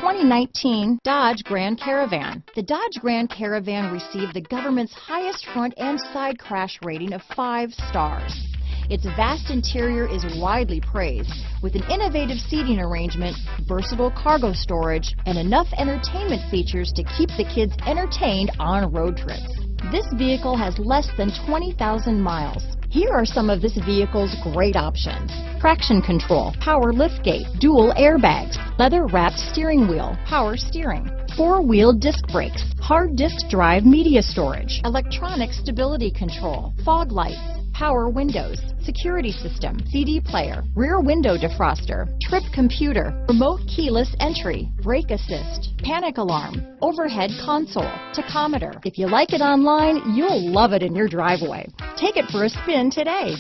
2019 Dodge Grand Caravan. The Dodge Grand Caravan received the government's highest front and side crash rating of 5 stars. Its vast interior is widely praised, with an innovative seating arrangement, versatile cargo storage, and enough entertainment features to keep the kids entertained on road trips. This vehicle has less than 20,000 miles. Here are some of this vehicle's great options: traction control, power liftgate, dual airbags, leather-wrapped steering wheel, power steering, 4-wheel disc brakes, hard disk drive media storage, electronic stability control, fog lights, power windows, security system, CD player, rear window defroster, trip computer, remote keyless entry, brake assist, panic alarm, overhead console, tachometer. If you like it online, you'll love it in your driveway. Take it for a spin today.